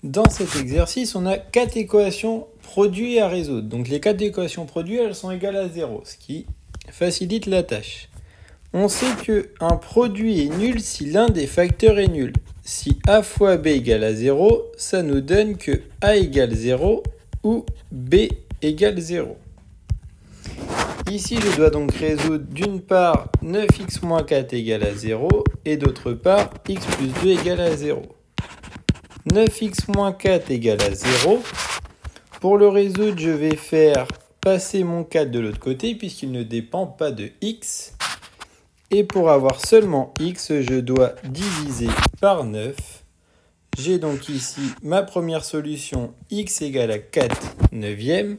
Dans cet exercice, on a 4 équations produits à résoudre. Donc les 4 équations produits, elles sont égales à 0, ce qui facilite la tâche. On sait qu'un produit est nul si l'un des facteurs est nul. Si a fois b égale à 0, ça nous donne que a égale 0 ou b égale 0. Ici, je dois donc résoudre d'une part 9x moins 4 égale à 0 et d'autre part x plus 2 égale à 0. 9x moins 4 égale à 0. Pour le résoudre, je vais faire passer mon 4 de l'autre côté puisqu'il ne dépend pas de x. Et pour avoir seulement x, je dois diviser par 9. J'ai donc ici ma première solution, x égale à 4 neuvième.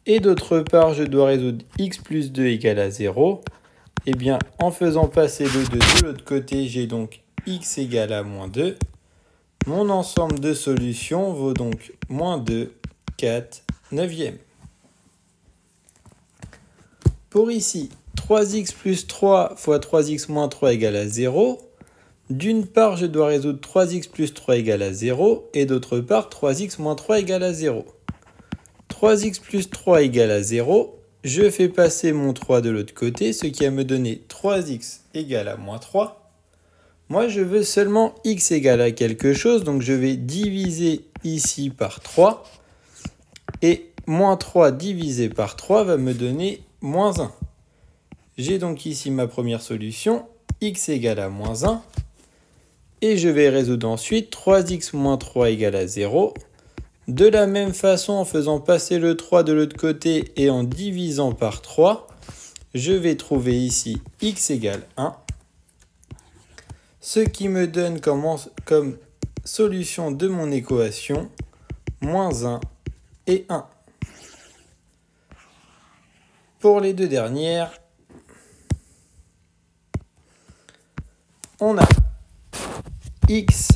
Et d'autre part, je dois résoudre x plus 2 égale à 0. Et bien, en faisant passer le 2 de l'autre côté, j'ai donc x égale à moins 2. Mon ensemble de solutions vaut donc moins 2, 4 neuvième. Pour ici, 3x plus 3 fois 3x moins 3 égale à 0. D'une part, je dois résoudre 3x plus 3 égale à 0. Et d'autre part, 3x moins 3 égale à 0. 3x plus 3 égale à 0. Je fais passer mon 3 de l'autre côté, ce qui va me donner 3x égale à moins 3. Moi, je veux seulement x égale à quelque chose, donc je vais diviser ici par 3. Et moins 3 divisé par 3 va me donner moins 1. J'ai donc ici ma première solution, x égale à moins 1. Et je vais résoudre ensuite 3x moins 3 égale à 0. De la même façon, en faisant passer le 3 de l'autre côté et en divisant par 3, je vais trouver ici x égale 1. Ce qui me donne comme solution de mon équation moins 1 et 1. Pour les deux dernières, on a x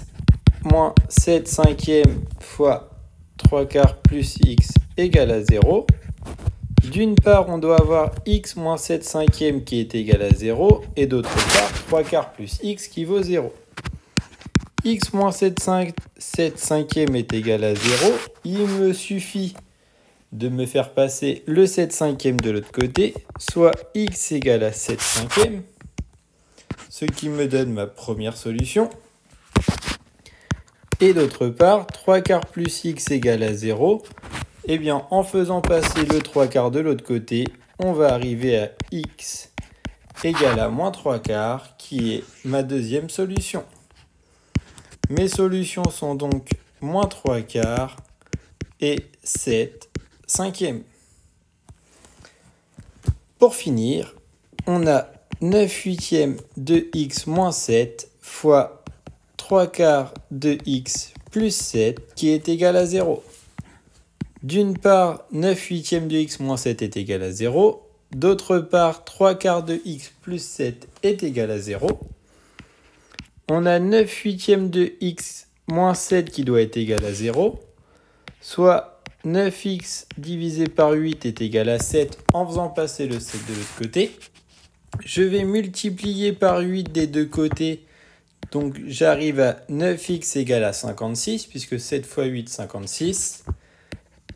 moins 7 cinquièmes fois 3 quarts plus x égale à 0. D'une part, on doit avoir x moins 7 cinquièmes qui est égal à 0, et d'autre part, 3 quarts plus x qui vaut 0. X moins 7 cinquièmes est égal à 0. Il me suffit de me faire passer le 7 cinquièmes de l'autre côté, soit x égale à 7 cinquièmes, ce qui me donne ma première solution. Et d'autre part, 3 quarts plus x égale à 0. Eh bien, en faisant passer le 3 quarts de l'autre côté, on va arriver à x égale à moins 3 quarts, qui est ma deuxième solution. Mes solutions sont donc moins 3 quarts et 7 cinquièmes. Pour finir, on a 9 huitièmes de x moins 7 fois 3 quarts de x plus 7 qui est égal à 0. D'une part, 9 huitièmes de x moins 7 est égal à 0. D'autre part, 3 quarts de x plus 7 est égal à 0. On a 9 huitièmes de x moins 7 qui doit être égal à 0. Soit 9x divisé par 8 est égal à 7 en faisant passer le 7 de l'autre côté. Je vais multiplier par 8 des deux côtés. Donc j'arrive à 9x égale à 56, puisque 7 fois 8, 56.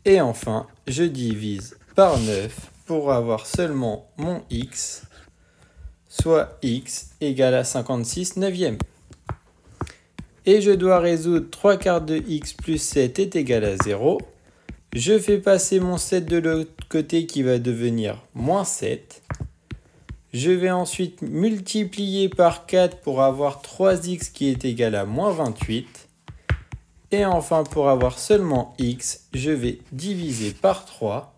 Et enfin, je divise par 9 pour avoir seulement mon x, soit x égale à 56 neuvième. Et je dois résoudre 3 quarts de x plus 7 est égal à 0. Je fais passer mon 7 de l'autre côté qui va devenir moins 7. Je vais ensuite multiplier par 4 pour avoir 3x qui est égal à moins 28. Et enfin, pour avoir seulement x, je vais diviser par 3,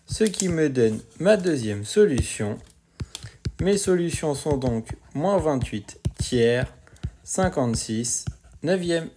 ce qui me donne ma deuxième solution. Mes solutions sont donc moins 28 tiers, 56 neuvième.